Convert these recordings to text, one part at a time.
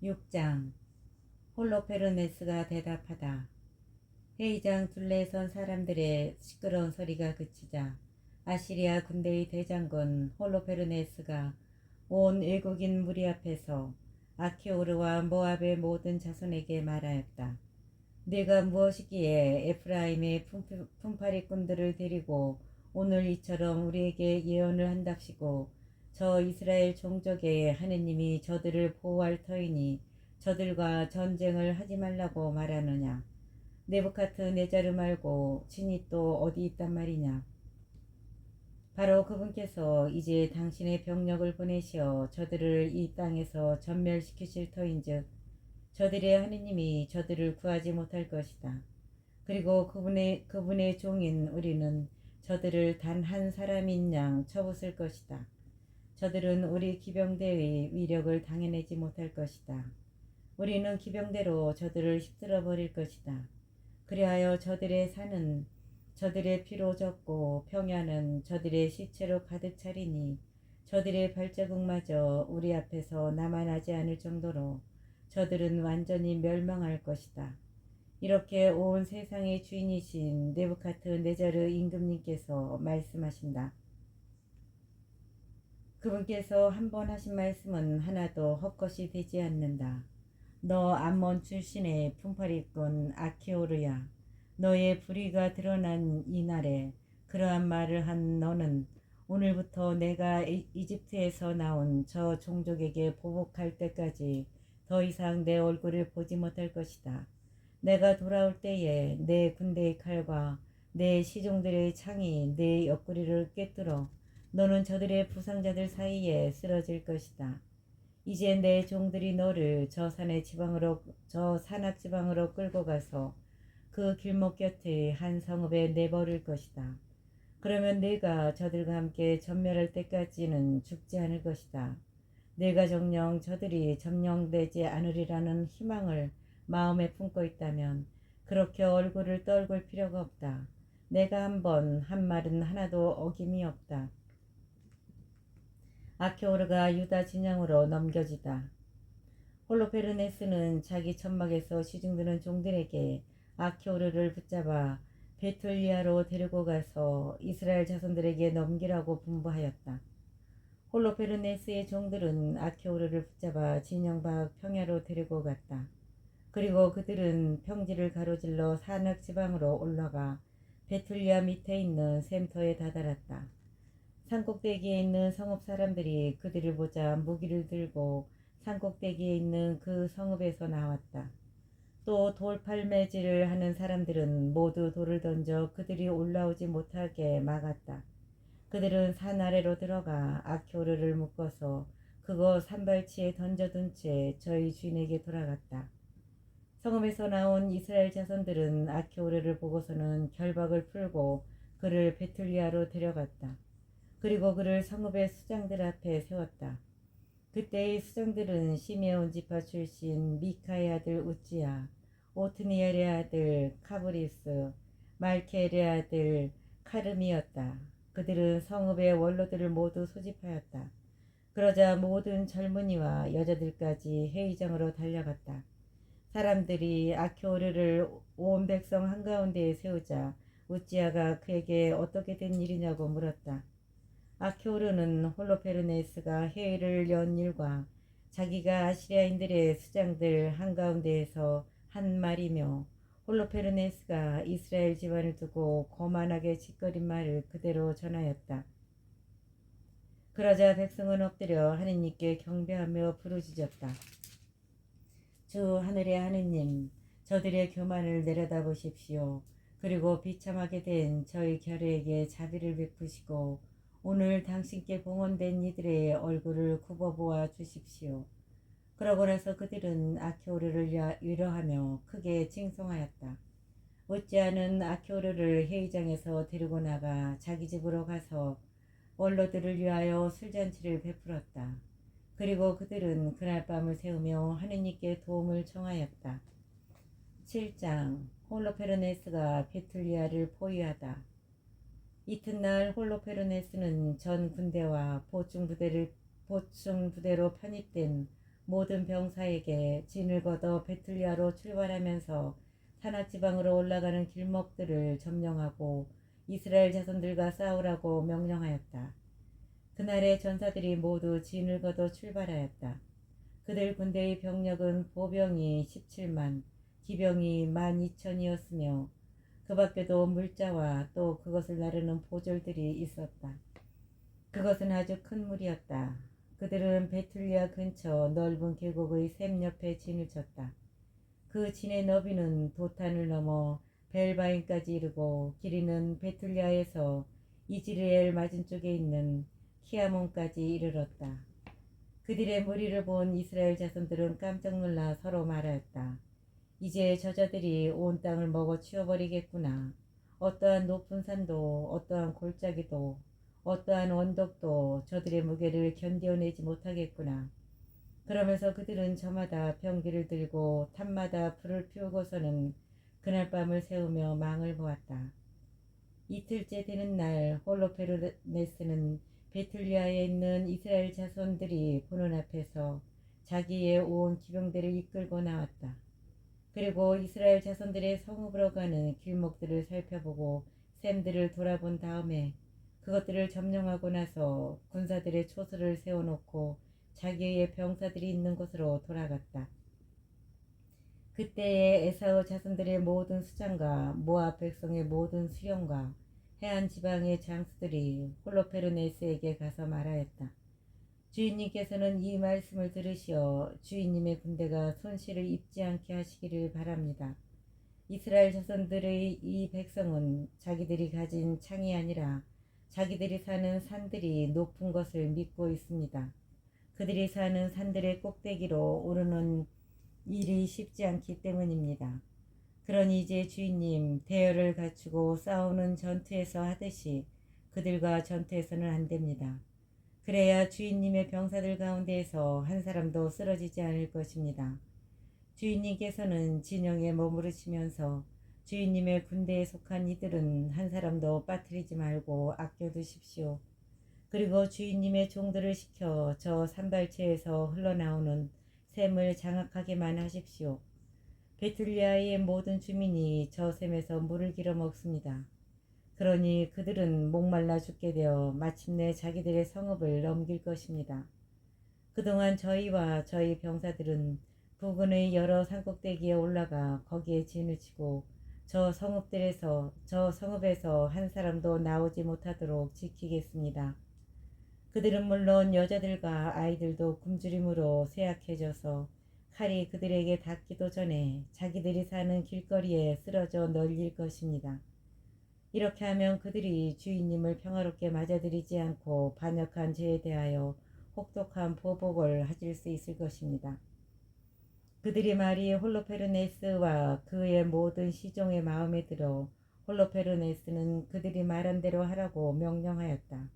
6장. 홀로페르네스가 대답하다. 회의장 둘레에 선 사람들의 시끄러운 소리가 그치자 아시리아 군대의 대장군 홀로페르네스가 온 외국인 무리 앞에서 아키오르와 모압의 모든 자손에게 말하였다. 네가 무엇이기에 에프라임의 품파리꾼들을 데리고 오늘 이처럼 우리에게 예언을 한답시고 저 이스라엘 종족의 하느님이 저들을 보호할 터이니 저들과 전쟁을 하지 말라고 말하느냐. 네부카드네자르 말고 신이 또 어디 있단 말이냐. 바로 그분께서 이제 당신의 병력을 보내시어 저들을 이 땅에서 전멸시키실 터인즉 저들의 하느님이 저들을 구하지 못할 것이다. 그리고 그분의 종인 우리는 저들을 단 한 사람인 양 쳐부술 것이다. 저들은 우리 기병대의 위력을 당해내지 못할 것이다. 우리는 기병대로 저들을 휩쓸어 버릴 것이다. 그리하여 저들의 산은 저들의 피로 젖고 평야는 저들의 시체로 가득 차리니 저들의 발자국마저 우리 앞에서 남아나지 않을 정도로 저들은 완전히 멸망할 것이다. 이렇게 온 세상의 주인이신 네부카드네자르 임금님께서 말씀하신다. 그분께서 한 번 하신 말씀은 하나도 헛것이 되지 않는다. 너 암몬 출신의 품팔이꾼 아키오르야, 너의 불의가 드러난 이날에 그러한 말을 한 너는 오늘부터 내가 이집트에서 나온 저 종족에게 보복할 때까지 더 이상 내 얼굴을 보지 못할 것이다. 내가 돌아올 때에 내 군대의 칼과 내 시종들의 창이 내 옆구리를 꿰뚫어 너는 저들의 부상자들 사이에 쓰러질 것이다. 이제 내 종들이 너를 저 산악 지방으로 끌고 가서 그 길목 곁의 한 성읍에 내버릴 것이다. 그러면 네가 저들과 함께 전멸할 때까지는 죽지 않을 것이다. 네가 정녕 저들이 점령되지 않으리라는 희망을 마음에 품고 있다면 그렇게 얼굴을 떨굴 필요가 없다. 내가 한 말은 하나도 어김이 없다. 아키오르가 유다 진영으로 넘겨지다. 홀로페르네스는 자기 천막에서 시중드는 종들에게 아키오르를 붙잡아 베툴리아로 데리고 가서 이스라엘 자손들에게 넘기라고 분부하였다. 홀로페르네스의 종들은 아키오르를 붙잡아 진영 밖 평야로 데리고 갔다. 그리고 그들은 평지를 가로질러 산악 지방으로 올라가 베툴리아 밑에 있는 샘터에 다다랐다. 산꼭대기에 있는 성읍 사람들이 그들을 보자 무기를 들고 산꼭대기에 있는 그 성읍에서 나왔다. 또 돌팔매질을 하는 사람들은 모두 돌을 던져 그들이 올라오지 못하게 막았다. 그들은 산 아래로 들어가 아키오르를 묶어서 그거 산발치에 던져둔 채 저희 주인에게 돌아갔다. 성읍에서 나온 이스라엘 자손들은 아키오르를 보고서는 결박을 풀고 그를 베툴리아로 데려갔다. 그리고 그를 성읍의 수장들 앞에 세웠다. 그때의 수장들은 시메온 지파 출신 미카의 아들 우찌야, 오트니엘의 아들 카브리스, 말케엘의 아들 카름이었다. 그들은 성읍의 원로들을 모두 소집하였다. 그러자 모든 젊은이와 여자들까지 회의장으로 달려갔다. 사람들이 아키오르를 온 백성 한가운데에 세우자 우찌야가 그에게 어떻게 된 일이냐고 물었다. 아키오르는 홀로페르네스가 회의를 연 일과 자기가 아시리아인들의 수장들 한가운데에서 한 말이며 홀로페르네스가 이스라엘 집안을 두고 거만하게 짓거린 말을 그대로 전하였다. 그러자 백성은 엎드려 하느님께 경배하며 부르짖었다. 주 하늘의 하느님, 저들의 교만을 내려다보십시오. 그리고 비참하게 된 저희 결의에게 자비를 베푸시고 오늘 당신께 봉헌된 이들의 얼굴을 굽어보아 주십시오. 그러고 나서 그들은 아키오르를 위로하며 크게 칭송하였다. 우찌야는 아키오르를 회의장에서 데리고 나가 자기 집으로 가서 원로들을 위하여 술잔치를 베풀었다. 그리고 그들은 그날 밤을 새우며 하느님께 도움을 청하였다. 7장. 홀로페르네스가 베툴리아를 포위하다. 이튿날 홀로페르네스는 전 군대와 보충 부대로 편입된 모든 병사에게 진을 걷어 베틀리아로 출발하면서 산악지방으로 올라가는 길목들을 점령하고 이스라엘 자손들과 싸우라고 명령하였다. 그날의 전사들이 모두 진을 걷어 출발하였다. 그들 군대의 병력은 보병이 17만, 기병이 12,000이었으며 그 밖에도 물자와 또 그것을 나르는 보졸들이 있었다. 그것은 아주 큰 무리였다. 그들은 베툴리아 근처 넓은 계곡의 샘 옆에 진을 쳤다. 그 진의 너비는 도탄을 넘어 벨바인까지 이르고 길이는 베툴리아에서 이즈리엘 맞은쪽에 있는 키아몬까지 이르렀다. 그들의 무리를 본 이스라엘 자손들은 깜짝 놀라 서로 말하였다. 이제 저자들이 온 땅을 먹어 치워버리겠구나. 어떠한 높은 산도 어떠한 골짜기도 어떠한 언덕도 저들의 무게를 견뎌내지 못하겠구나. 그러면서 그들은 저마다 병기를 들고 탑마다 불을 피우고서는 그날 밤을 새우며 망을 보았다. 이틀째 되는 날 홀로페르네스는 베툴리아에 있는 이스라엘 자손들이 보는 앞에서 자기의 온 기병대를 이끌고 나왔다. 그리고 이스라엘 자손들의 성읍으로 가는 길목들을 살펴보고 샘들을 돌아본 다음에 그것들을 점령하고 나서 군사들의 초소를 세워놓고 자기의 병사들이 있는 곳으로 돌아갔다. 그때에 에사우 자손들의 모든 수장과 모압 백성의 모든 수령과 해안 지방의 장수들이 홀로페르네스에게 가서 말하였다. 주인님께서는 이 말씀을 들으시어 주인님의 군대가 손실을 입지 않게 하시기를 바랍니다. 이스라엘 자손들의 이 백성은 자기들이 가진 창이 아니라 자기들이 사는 산들이 높은 것을 믿고 있습니다. 그들이 사는 산들의 꼭대기로 오르는 일이 쉽지 않기 때문입니다. 그러니 이제 주인님 대열을 갖추고 싸우는 전투에서 하듯이 그들과 전투해서는 안 됩니다. 그래야 주인님의 병사들 가운데에서 한 사람도 쓰러지지 않을 것입니다. 주인님께서는 진영에 머무르시면서 주인님의 군대에 속한 이들은 한 사람도 빠뜨리지 말고 아껴두십시오. 그리고 주인님의 종들을 시켜 저 산발체에서 흘러나오는 샘을 장악하게만 하십시오. 베툴리아의 모든 주민이 저 샘에서 물을 길어 먹습니다. 그러니 그들은 목말라 죽게 되어 마침내 자기들의 성읍을 넘길 것입니다. 그동안 저희와 저희 병사들은 부근의 여러 산꼭대기에 올라가 거기에 진을 치고 저 성읍에서 한 사람도 나오지 못하도록 지키겠습니다. 그들은 물론 여자들과 아이들도 굶주림으로 쇠약해져서 칼이 그들에게 닿기도 전에 자기들이 사는 길거리에 쓰러져 널릴 것입니다. 이렇게 하면 그들이 주인님을 평화롭게 맞아들이지 않고 반역한 죄에 대하여 혹독한 보복을 하실 수 있을 것입니다. 그들의 말이 홀로페르네스와 그의 모든 시종의 마음에 들어 홀로페르네스는 그들이 말한 대로 하라고 명령하였다.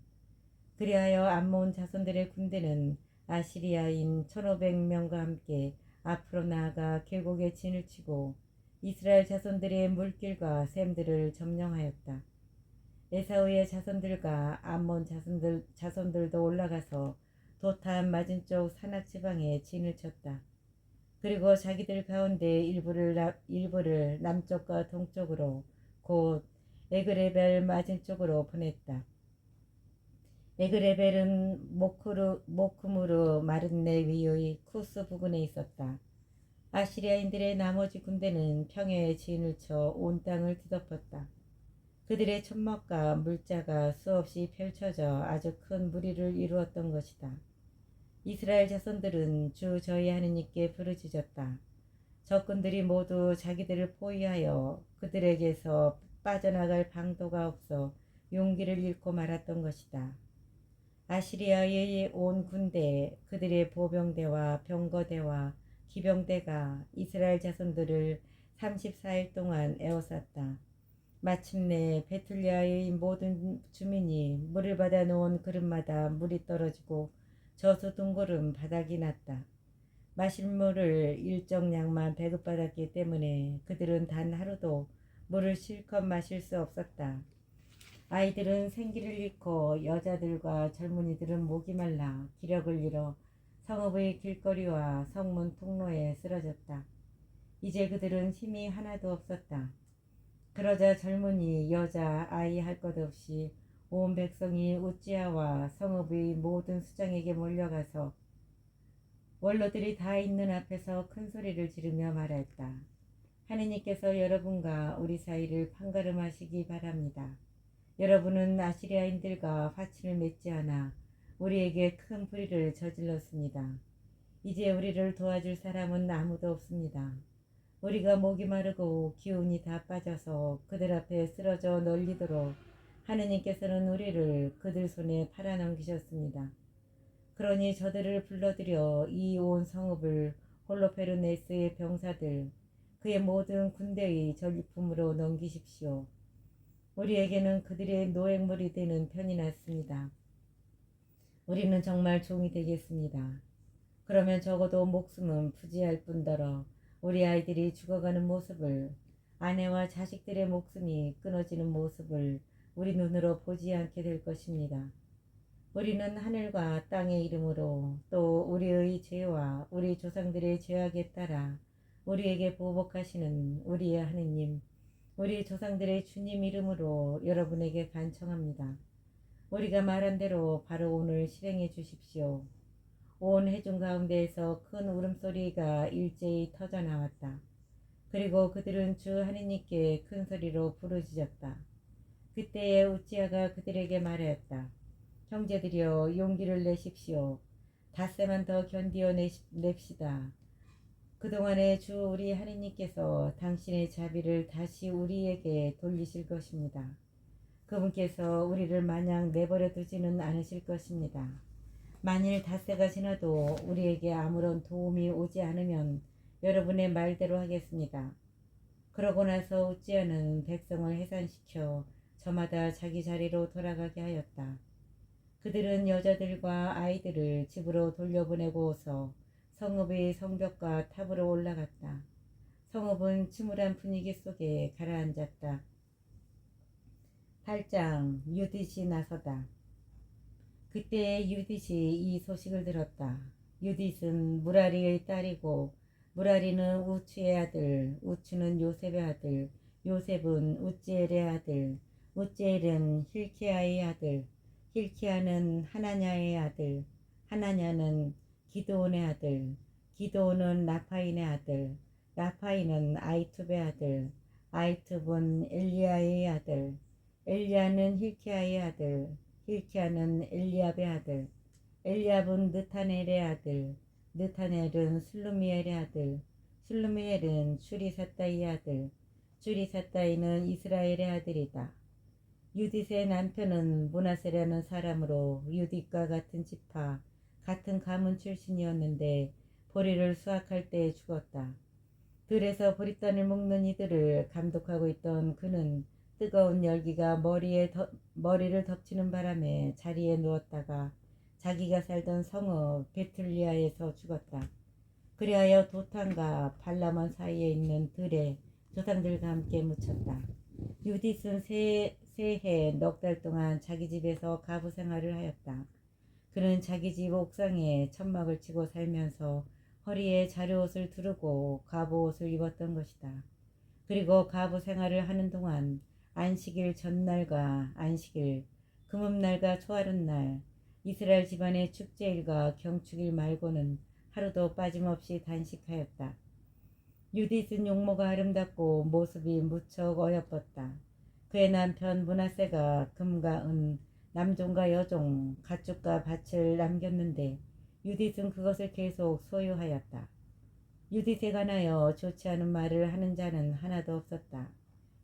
그리하여 암몬 자손들의 군대는 아시리아인 1,500명과 함께 앞으로 나아가 계곡에 진을 치고 이스라엘 자손들의 물길과 샘들을 점령하였다. 에사우의 자손들과 암몬 자손들도 올라가서 도탄 맞은쪽 산악지방에 진을 쳤다. 그리고 자기들 가운데 일부를 남쪽과 동쪽으로 곧 에그레벨 맞은쪽으로 보냈다. 에그레벨은 모크무르 마른네 위의 쿠스 부근에 있었다. 아시리아인들의 나머지 군대는 평야에 진을 쳐 온 땅을 뒤덮었다. 그들의 천막과 물자가 수없이 펼쳐져 아주 큰 무리를 이루었던 것이다. 이스라엘 자손들은 주 저희 하느님께 부르짖었다. 적군들이 모두 자기들을 포위하여 그들에게서 빠져나갈 방도가 없어 용기를 잃고 말았던 것이다. 아시리아의 온 군대, 그들의 보병대와 병거대와 기병대가 이스라엘 자손들을 34일 동안 에워쌌다. 마침내 베툴리아의 모든 주민이 물을 받아 놓은 그릇마다 물이 떨어지고 저수 둥그름 바닥이 났다. 마실 물을 일정량만 배급받았기 때문에 그들은 단 하루도 물을 실컷 마실 수 없었다. 아이들은 생기를 잃고 여자들과 젊은이들은 목이 말라 기력을 잃어 성읍의 길거리와 성문 통로에 쓰러졌다. 이제 그들은 힘이 하나도 없었다. 그러자 젊은이, 여자, 아이 할 것 없이 온 백성이 우찌야와 성읍의 모든 수장에게 몰려가서 원로들이 다 있는 앞에서 큰 소리를 지르며 말했다. 하느님께서 여러분과 우리 사이를 판가름하시기 바랍니다. 여러분은 아시리아인들과 화친을 맺지 않아 우리에게 큰 불의를 저질렀습니다. 이제 우리를 도와줄 사람은 아무도 없습니다. 우리가 목이 마르고 기운이 다 빠져서 그들 앞에 쓰러져 널리도록 하느님께서는 우리를 그들 손에 팔아넘기셨습니다. 그러니 저들을 불러들여 이 온 성읍을 홀로페르네스의 병사들, 그의 모든 군대의 전리품으로 넘기십시오. 우리에게는 그들의 노획물이 되는 편이 났습니다. 우리는 정말 종이 되겠습니다. 그러면 적어도 목숨은 부지할 뿐더러 우리 아이들이 죽어가는 모습을, 아내와 자식들의 목숨이 끊어지는 모습을 우리 눈으로 보지 않게 될 것입니다. 우리는 하늘과 땅의 이름으로 또 우리의 죄와 우리 조상들의 죄악에 따라 우리에게 보복하시는 우리의 하느님, 우리 조상들의 주님 이름으로 여러분에게 간청합니다. 우리가 말한 대로 바로 오늘 실행해 주십시오. 온 회중 가운데에서 큰 울음소리가 일제히 터져나왔다. 그리고 그들은 주 하느님께 큰 소리로 부르짖었다. 그때에 우찌야가 그들에게 말하였다. 형제들이여, 용기를 내십시오. 닷새만 더 견디어냅시다. 그동안에 주 우리 하느님께서 당신의 자비를 다시 우리에게 돌리실 것입니다. 그분께서 우리를 마냥 내버려 두지는 않으실 것입니다. 만일 닷새가 지나도 우리에게 아무런 도움이 오지 않으면 여러분의 말대로 하겠습니다. 그러고 나서 우찌야는 백성을 해산시켜 저마다 자기 자리로 돌아가게 하였다. 그들은 여자들과 아이들을 집으로 돌려보내고서 성읍의 성벽과 탑으로 올라갔다. 성읍은 침울한 분위기 속에 가라앉았다. 8장. 유딧이 나서다. 그때 유딧이 이 소식을 들었다. 유딧은 무라리의 딸이고 무라리는 우추의 아들, 우추는 요셉의 아들, 요셉은 우찌엘의 아들, 우찌엘은 힐키야의 아들, 힐키야는 하나냐의 아들, 하나냐는 기드온의 아들, 기드온은 라파인의 아들, 라파인은 아이투브의 아들, 아이투브는 엘리야의 아들, 엘리야는 힐키야의 아들, 힐키야는 엘리압의 아들, 엘리압은 느타넬의 아들, 느타넬은 슬루미엘의 아들, 슬루미엘은 추리사따이의 아들, 추리사따이는 이스라엘의 아들이다. 유딧의 남편은 므낫세라는 사람으로 유딧과 같은 지파, 같은 가문 출신이었는데 보리를 수확할 때 죽었다. 들에서 보리단을 묶는 이들을 감독하고 있던 그는 뜨거운 열기가 머리를 덮치는 바람에 자리에 누웠다가 자기가 살던 성읍 베툴리아에서 죽었다. 그리하여 도탄과 발라몬 사이에 있는 들에 조상들과 함께 묻혔다. 유딧은 새해 넉 달 동안 자기 집에서 가부 생활을 하였다. 그는 자기 집 옥상에 천막을 치고 살면서 허리에 자료옷을 두르고 가부옷을 입었던 것이다. 그리고 가부 생활을 하는 동안 안식일 전날과 안식일, 금음날과 초하룻날, 이스라엘 집안의 축제일과 경축일 말고는 하루도 빠짐없이 단식하였다. 유딧은 용모가 아름답고 모습이 무척 어여뻤다. 그의 남편 므낫세가 금과 은, 남종과 여종, 가축과 밭을 남겼는데 유딧은 그것을 계속 소유하였다. 유딧에 관하여 좋지 않은 말을 하는 자는 하나도 없었다.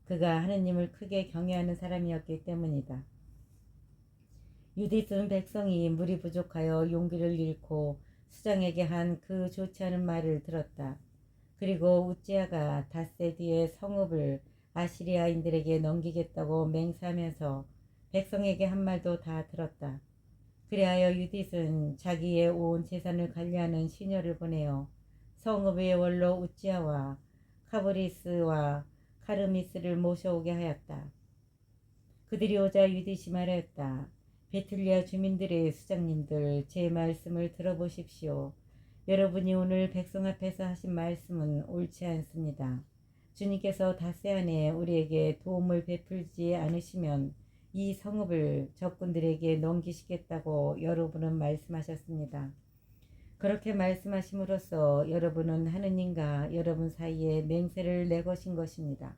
그가 하느님을 크게 경외하는 사람이었기 때문이다. 유딧은 백성이 물이 부족하여 용기를 잃고 수장에게 한 그 좋지 않은 말을 들었다. 그리고 우찌야가 닷새 뒤에 성읍을 아시리아인들에게 넘기겠다고 맹세하면서 백성에게 한 말도 다 들었다. 그리하여 유딧은 자기의 온 재산을 관리하는 시녀를 보내어 성읍의 원로 우찌야와 카브리스와 카르미스를 모셔오게 하였다. 그들이 오자 유딧이 말하였다. 베틀리아 주민들의 수장님들, 제 말씀을 들어보십시오. 여러분이 오늘 백성 앞에서 하신 말씀은 옳지 않습니다. 주님께서 닷새 안에 우리에게 도움을 베풀지 않으시면 이 성읍을 적군들에게 넘기시겠다고 여러분은 말씀하셨습니다. 그렇게 말씀하심으로써 여러분은 하느님과 여러분 사이에 맹세를 내거신 것입니다.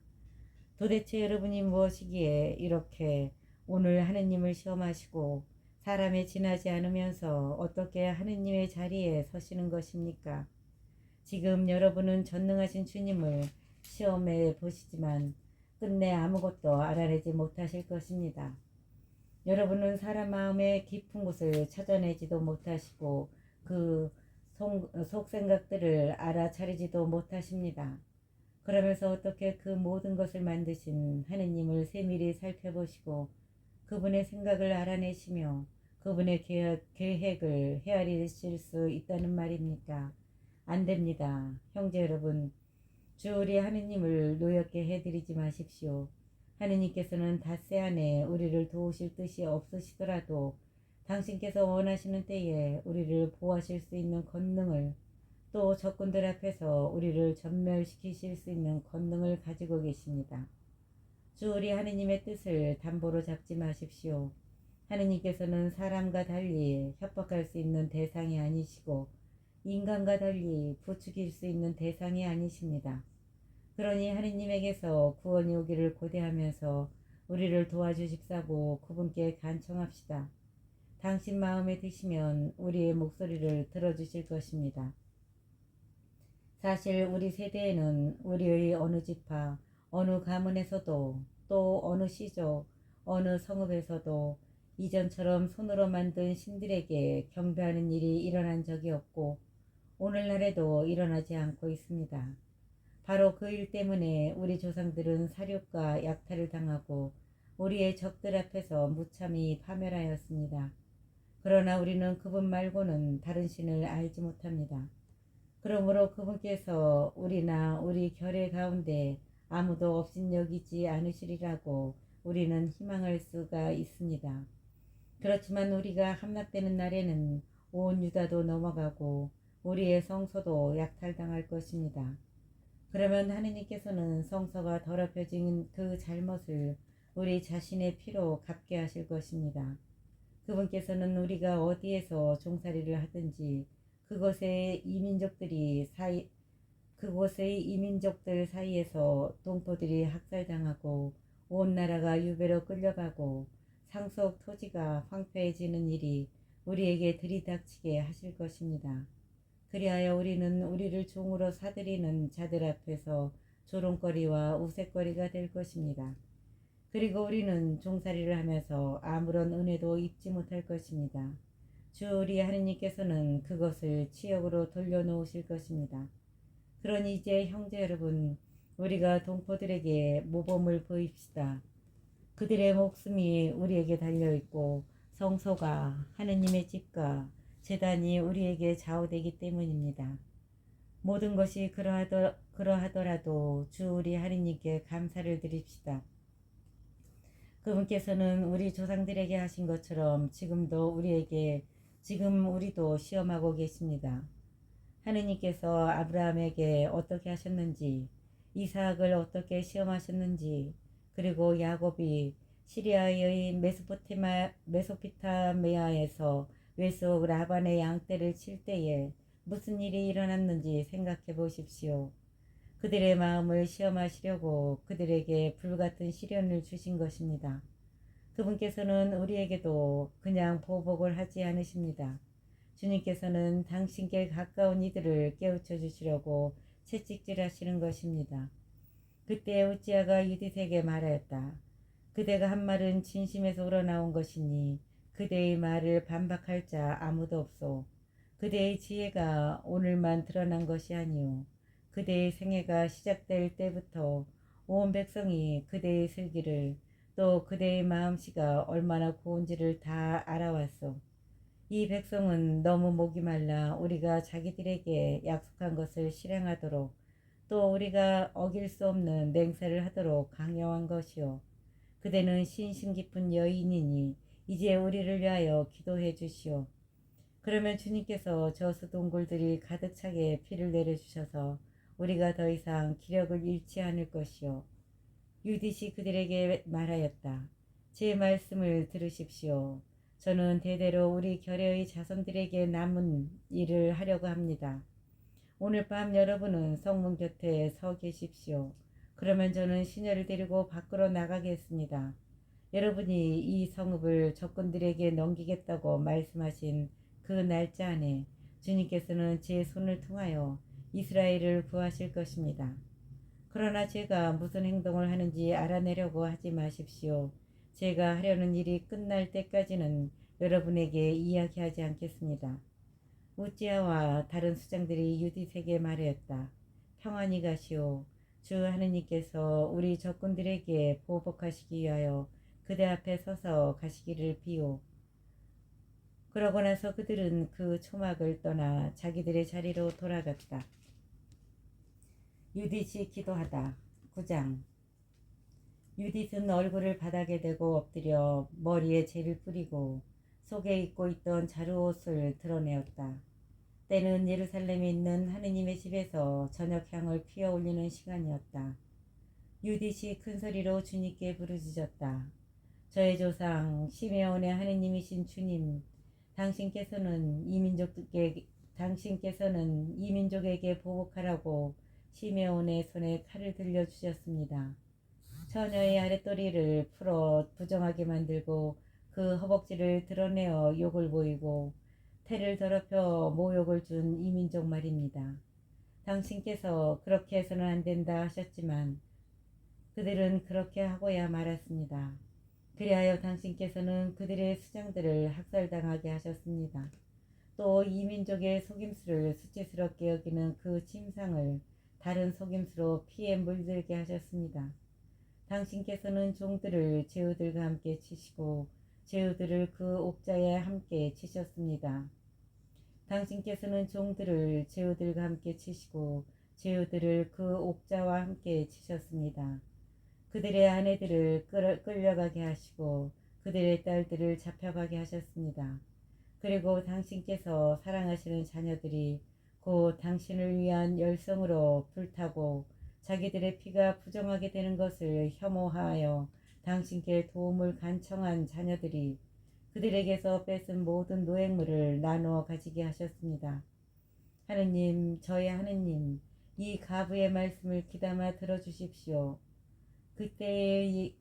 도대체 여러분이 무엇이기에 이렇게 오늘 하느님을 시험하시고 사람에 지나지 않으면서 어떻게 하느님의 자리에 서시는 것입니까? 지금 여러분은 전능하신 주님을 시험해 보시지만 끝내 아무것도 알아내지 못하실 것입니다. 여러분은 사람 마음의 깊은 곳을 찾아내지도 못하시고 그 속생각들을 알아차리지도 못하십니다. 그러면서 어떻게 그 모든 것을 만드신 하느님을 세밀히 살펴보시고 그분의 생각을 알아내시며 그분의 계획을 헤아리실 수 있다는 말입니까? 안 됩니다. 형제 여러분, 주 우리 하느님을 노엽게 해드리지 마십시오. 하느님께서는 닷새 안에 우리를 도우실 뜻이 없으시더라도 당신께서 원하시는 때에 우리를 보호하실 수 있는 권능을, 또 적군들 앞에서 우리를 전멸시키실 수 있는 권능을 가지고 계십니다. 주 우리 하느님의 뜻을 담보로 잡지 마십시오. 하느님께서는 사람과 달리 협박할 수 있는 대상이 아니시고 인간과 달리 부추길 수 있는 대상이 아니십니다. 그러니 하느님에게서 구원이 오기를 고대하면서 우리를 도와주십사고 그분께 간청합시다. 당신 마음에 드시면 우리의 목소리를 들어주실 것입니다. 사실 우리 세대에는 우리의 어느 지파, 어느 가문에서도 또 어느 시족, 어느 성읍에서도 이전처럼 손으로 만든 신들에게 경배하는 일이 일어난 적이 없고 오늘날에도 일어나지 않고 있습니다. 바로 그 일 때문에 우리 조상들은 사륙과 약탈을 당하고 우리의 적들 앞에서 무참히 파멸하였습니다. 그러나 우리는 그분 말고는 다른 신을 알지 못합니다. 그러므로 그분께서 우리나 우리 결의 가운데 아무도 없인 여기지 않으시리라고 우리는 희망할 수가 있습니다. 그렇지만 우리가 함락되는 날에는 온 유다도 넘어가고 우리의 성소도 약탈당할 것입니다. 그러면 하느님께서는 성서가 더럽혀진 그 잘못을 우리 자신의 피로 갚게 하실 것입니다. 그분께서는 우리가 어디에서 종살이를 하든지 그곳의 이민족들 사이에서 동포들이 학살당하고 온 나라가 유배로 끌려가고 상속 토지가 황폐해지는 일이 우리에게 들이닥치게 하실 것입니다. 그리하여 우리는 우리를 종으로 사들이는 자들 앞에서 조롱거리와 우색거리가 될 것입니다. 그리고 우리는 종살이를 하면서 아무런 은혜도 입지 못할 것입니다. 주 우리 하느님께서는 그것을 치욕으로 돌려놓으실 것입니다. 그러니 이제 형제 여러분, 우리가 동포들에게 모범을 보입시다. 그들의 목숨이 우리에게 달려있고 성소가 하느님의 집과 제단이 우리에게 좌우되기 때문입니다. 모든 것이 그러하더라도 주 우리 하느님께 감사를 드립시다. 그분께서는 우리 조상들에게 하신 것처럼 지금 우리도 시험하고 계십니다. 하느님께서 아브라함에게 어떻게 하셨는지, 이삭을 어떻게 시험하셨는지, 그리고 야곱이 시리아의 메소포타미아에서 외속 라반의 양떼를 칠 때에 무슨 일이 일어났는지 생각해 보십시오. 그들의 마음을 시험하시려고 그들에게 불같은 시련을 주신 것입니다. 그분께서는 우리에게도 그냥 보복을 하지 않으십니다. 주님께서는 당신께 가까운 이들을 깨우쳐 주시려고 채찍질 하시는 것입니다. 그때 우지야가 유디세에게 말하였다. 그대가 한 말은 진심에서 우러나온 것이니 그대의 말을 반박할 자 아무도 없소. 그대의 지혜가 오늘만 드러난 것이 아니오. 그대의 생애가 시작될 때부터 온 백성이 그대의 슬기를, 또 그대의 마음씨가 얼마나 고운지를 다 알아왔소. 이 백성은 너무 목이 말라 우리가 자기들에게 약속한 것을 실행하도록, 또 우리가 어길 수 없는 맹세를 하도록 강요한 것이요. 그대는 신심 깊은 여인이니 이제 우리를 위하여 기도해 주시오. 그러면 주님께서 저수 동굴들이 가득 차게 비를 내려주셔서 우리가 더 이상 기력을 잃지 않을 것이요. 유디시 그들에게 말하였다. 제 말씀을 들으십시오. 저는 대대로 우리 결여의 자손들에게 남은 일을 하려고 합니다. 오늘 밤 여러분은 성문 곁에 서 계십시오. 그러면 저는 시녀를 데리고 밖으로 나가겠습니다. 여러분이 이 성읍을 적군들에게 넘기겠다고 말씀하신 그 날짜 안에 주님께서는 제 손을 통하여 이스라엘을 구하실 것입니다. 그러나 제가 무슨 행동을 하는지 알아내려고 하지 마십시오. 제가 하려는 일이 끝날 때까지는 여러분에게 이야기하지 않겠습니다. 우찌야와 다른 수장들이 유디세게 말하였다. 평안히 가시오. 주 하느님께서 우리 적군들에게 보복하시기 위하여 그대 앞에 서서 가시기를 비오. 그러고 나서 그들은 그 초막을 떠나 자기들의 자리로 돌아갔다. 유딧이 기도하다. 9장. 유딧은 얼굴을 바닥에 대고 엎드려 머리에 재를 뿌리고 속에 입고 있던 자루옷을 드러내었다. 때는 예루살렘에 있는 하느님의 집에서 저녁향을 피워 올리는 시간이었다. 유딧이 큰 소리로 주님께 부르짖었다. 저의 조상 시메온의 하느님이신 주님, 당신께서는 이민족에게 보복하라고 시메온의 손에 칼을 들려주셨습니다. 처녀의 아랫도리를 풀어 부정하게 만들고 그 허벅지를 드러내어 욕을 보이고 태를 더럽혀 모욕을 준 이민족 말입니다. 당신께서 그렇게 해서는 안 된다 하셨지만 그들은 그렇게 하고야 말았습니다. 그리하여 당신께서는 그들의 수장들을 학살당하게 하셨습니다. 또 이민족의 속임수를 수치스럽게 여기는 그 침상을 다른 속임수로 피에 물들게 하셨습니다. 당신께서는 종들을 제후들과 함께 치시고 제후들을 그 옥자에 함께 치셨습니다. 당신께서는 종들을 제후들과 함께 치시고 제후들을 그 옥자와 함께 치셨습니다. 그들의 아내들을 끌려가게 하시고 그들의 딸들을 잡혀가게 하셨습니다. 그리고 당신께서 사랑하시는 자녀들이 곧 당신을 위한 열성으로 불타고 자기들의 피가 부정하게 되는 것을 혐오하여 당신께 도움을 간청한 자녀들이 그들에게서 뺏은 모든 노획물을 나누어 가지게 하셨습니다. 하느님, 저의 하느님, 이 가부의 말씀을 귀담아 들어주십시오. 그때의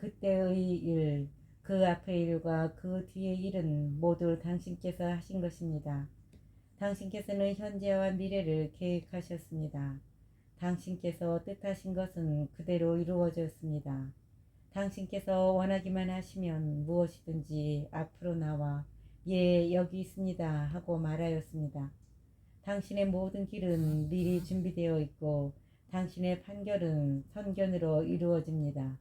일, 그 앞의 일과 그 뒤의 일은 모두 당신께서 하신 것입니다. 당신께서는 현재와 미래를 계획하셨습니다. 당신께서 뜻하신 것은 그대로 이루어졌습니다. 당신께서 원하기만 하시면 무엇이든지 앞으로 나와 예, 여기 있습니다 하고 말하였습니다. 당신의 모든 길은 미리 준비되어 있고 당신의 판결은 선견으로 이루어집니다.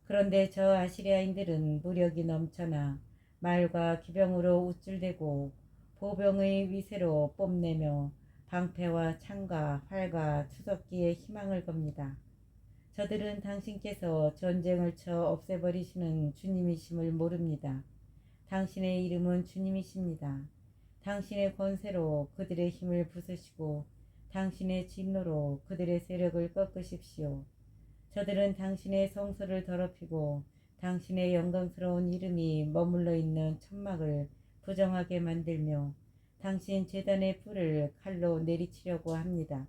그런데 저 아시리아인들은 무력이 넘쳐나 말과 기병으로 우쭐대고 보병의 위세로 뽐내며 방패와 창과 활과 투석기에 희망을 겁니다. 저들은 당신께서 전쟁을 쳐 없애버리시는 주님이심을 모릅니다. 당신의 이름은 주님이십니다. 당신의 권세로 그들의 힘을 부수시고 당신의 진노로 그들의 세력을 꺾으십시오. 저들은 당신의 성소를 더럽히고 당신의 영광스러운 이름이 머물러 있는 천막을 부정하게 만들며 당신 제단의 뿔을 칼로 내리치려고 합니다.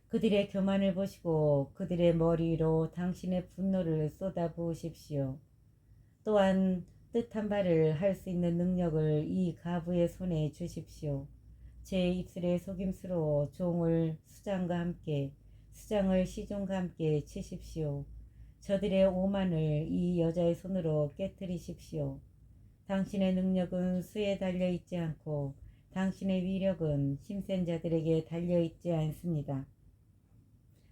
그들의 교만을 보시고 그들의 머리 위로 당신의 분노를 쏟아부으십시오. 또한 뜻한 바를 할 수 있는 능력을 이 가부의 손에 주십시오. 제 입술의 속임수로 종을 수장을 시종과 함께 치십시오. 저들의 오만을 이 여자의 손으로 깨뜨리십시오. 당신의 능력은 수에 달려있지 않고 당신의 위력은 힘센 자들에게 달려있지 않습니다.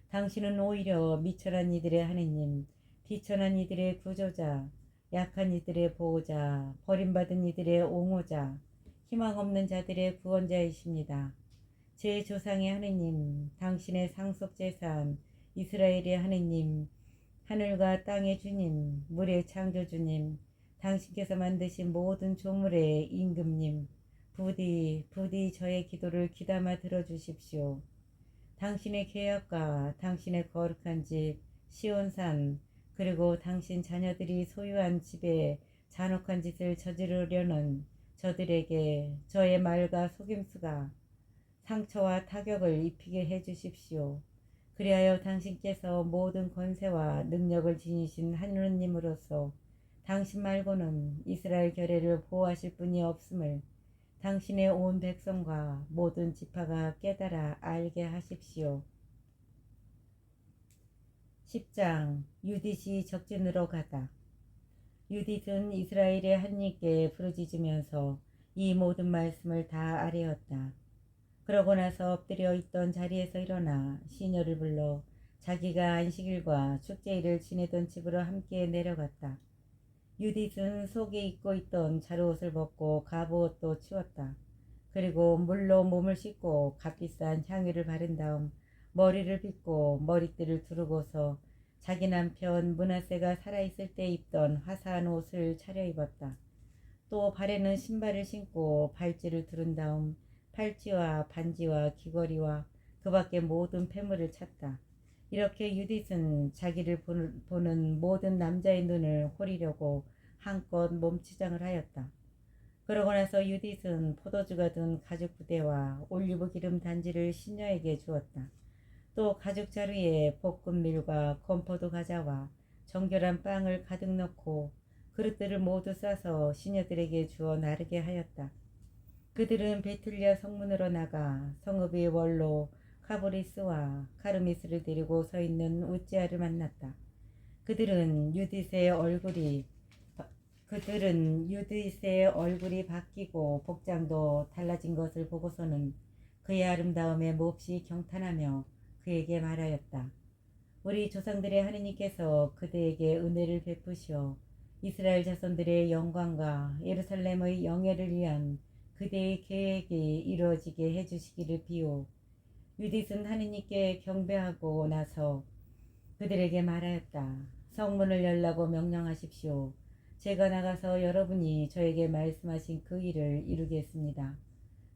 당신은 오히려 미천한 이들의 하느님, 비천한 이들의 구조자, 약한 이들의 보호자, 버림받은 이들의 옹호자, 희망 없는 자들의 구원자이십니다. 제 조상의 하느님, 당신의 상속재산, 이스라엘의 하느님, 하늘과 땅의 주님, 물의 창조주님, 당신께서 만드신 모든 조물의 임금님, 부디 저의 기도를 귀담아 들어주십시오. 당신의 계약과 당신의 거룩한 집 시온산, 그리고 당신 자녀들이 소유한 집에 잔혹한 짓을 저지르려는 저들에게 저의 말과 속임수가 상처와 타격을 입히게 해주십시오. 그리하여 당신께서 모든 권세와 능력을 지니신 하느님으로서 당신 말고는 이스라엘 결례를 보호하실 분이 없음을 당신의 온 백성과 모든 지파가 깨달아 알게 하십시오. 10장 유딧이 적진으로 가다. 유딧은 이스라엘의 하느님께 부르짖으면서 이 모든 말씀을 다 아뢰었다. 그러고 나서 엎드려 있던 자리에서 일어나 시녀를 불러 자기가 안식일과 축제일을 지내던 집으로 함께 내려갔다. 유딧은 속에 입고 있던 자루옷을 벗고 갑옷도 치웠다. 그리고 물로 몸을 씻고 값비싼 향유를 바른 다음 머리를 빗고 머리띠를 두르고서 자기 남편 므낫세가 살아있을 때 입던 화사한 옷을 차려입었다. 또 발에는 신발을 신고 발찌를 두른 다음 팔찌와 반지와 귀걸이와 그 밖의 모든 폐물을 찼다. 이렇게 유딧은 자기를 보는 모든 남자의 눈을 호리려고 한껏 몸치장을 하였다. 그러고 나서 유딧은 포도주가 든 가죽 부대와 올리브 기름 단지를 시녀에게 주었다. 또 가죽 자루에 볶은 밀과 건포도 과자와 정결한 빵을 가득 넣고 그릇들을 모두 싸서 시녀들에게 주어 나르게 하였다. 그들은 베틀리아 성문으로 나가 성읍의 원로 카보리스와 카르미스를 데리고 서 있는 우찌아를 만났다. 그들은 유딧의 얼굴이 바뀌고 복장도 달라진 것을 보고서는 그의 아름다움에 몹시 경탄하며 그에게 말하였다. 우리 조상들의 하느님께서 그대에게 은혜를 베푸시어 이스라엘 자손들의 영광과 예루살렘의 영예를 위한 그대의 계획이 이루어지게 해주시기를 비오. 유딧은 하느님께 경배하고 나서 그들에게 말하였다. 성문을 열라고 명령하십시오. 제가 나가서 여러분이 저에게 말씀하신 그 일을 이루겠습니다.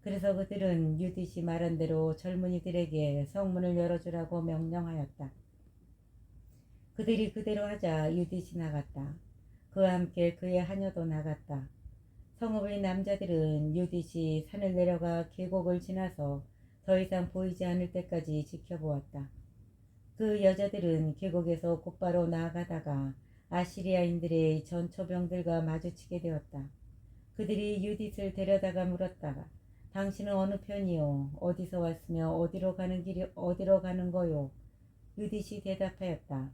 그래서 그들은 유딧이 말한 대로 젊은이들에게 성문을 열어주라고 명령하였다. 그들이 그대로 하자 유딧이 나갔다. 그와 함께 그의 하녀도 나갔다. 성읍의 남자들은 유딧이 산을 내려가 계곡을 지나서 더 이상 보이지 않을 때까지 지켜보았다. 그 여자들은 계곡에서 곧바로 나아가다가 아시리아인들의 전초병들과 마주치게 되었다. 그들이 유딧을 데려다가 물었다가 당신은 어느 편이요? 어디서 왔으며 어디로 가는 거요? 유딧이 대답하였다.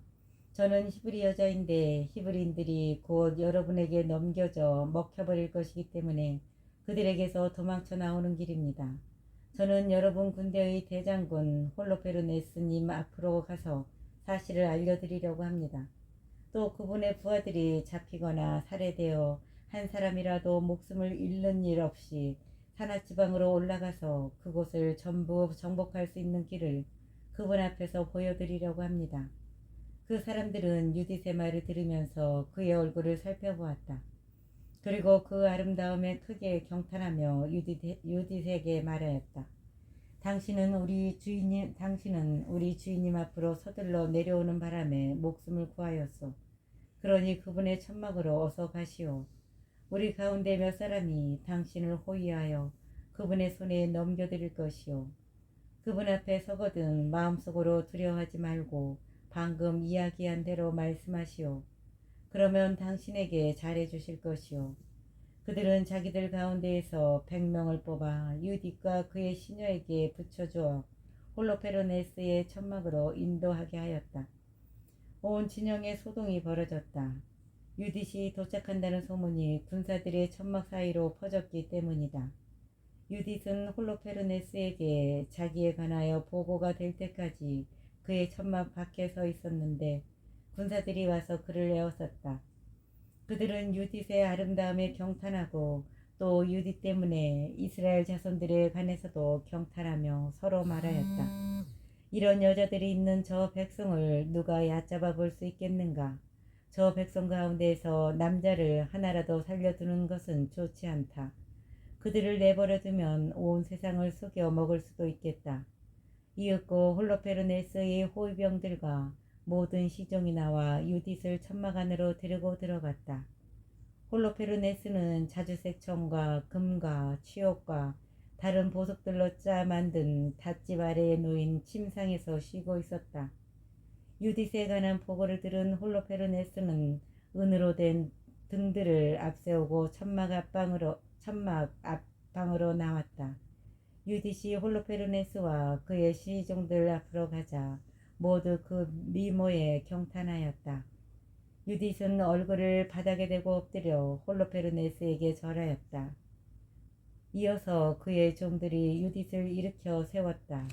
저는 히브리 여자인데 히브리인들이 곧 여러분에게 넘겨져 먹혀버릴 것이기 때문에 그들에게서 도망쳐 나오는 길입니다. 저는 여러분 군대의 대장군 홀로페르네스님 앞으로 가서 사실을 알려드리려고 합니다. 또 그분의 부하들이 잡히거나 살해되어 한 사람이라도 목숨을 잃는 일 없이 산악지방으로 올라가서 그곳을 전부 정복할 수 있는 길을 그분 앞에서 보여드리려고 합니다. 그 사람들은 유딧의 말을 들으면서 그의 얼굴을 살펴보았다. 그리고 그 아름다움에 크게 경탄하며 유딧에게 말하였다. 당신은 우리 주인님 앞으로 서둘러 내려오는 바람에 목숨을 구하였소. 그러니 그분의 천막으로 어서 가시오. 우리 가운데 몇 사람이 당신을 호위하여 그분의 손에 넘겨드릴 것이오. 그분 앞에 서거든 마음속으로 두려워하지 말고 방금 이야기한 대로 말씀하시오. 그러면 당신에게 잘해주실 것이오. 그들은 자기들 가운데에서 100명을 뽑아 유딧과 그의 시녀에게 붙여주어 홀로페르네스의 천막으로 인도하게 하였다. 온 진영에 소동이 벌어졌다. 유딧이 도착한다는 소문이 군사들의 천막 사이로 퍼졌기 때문이다. 유딧은 홀로페르네스에게 자기에 관하여 보고가 될 때까지 그의 천막 밖에 서 있었는데 군사들이 와서 그를 에워쌌다. 그들은 유딧의 아름다움에 경탄하고 또 유딧 때문에 이스라엘 자손들에 관해서도 경탄하며 서로 말하였다. 이런 여자들이 있는 저 백성을 누가 얕잡아 볼 수 있겠는가? 저 백성 가운데에서 남자를 하나라도 살려두는 것은 좋지 않다. 그들을 내버려 두면 온 세상을 속여 먹을 수도 있겠다. 이윽고 홀로페르네스의 호위병들과 모든 시종이 나와 유딧을 천막 안으로 데리고 들어갔다. 홀로페르네스는 자주색 청과 금과 취옥과 다른 보석들로 짜 만든 닷집 아래에 놓인 침상에서 쉬고 있었다. 유딧에 관한 보고를 들은 홀로페르네스는 은으로 된 등들을 앞세우고 천막 앞방으로 나왔다. 유딧이 홀로페르네스와 그의 시종들 앞으로 가자 모두 그 미모에 경탄하였다. 유딧은 얼굴을 바닥에 대고 엎드려 홀로페르네스에게 절하였다. 이어서 그의 종들이 유딧을 일으켜 세웠다.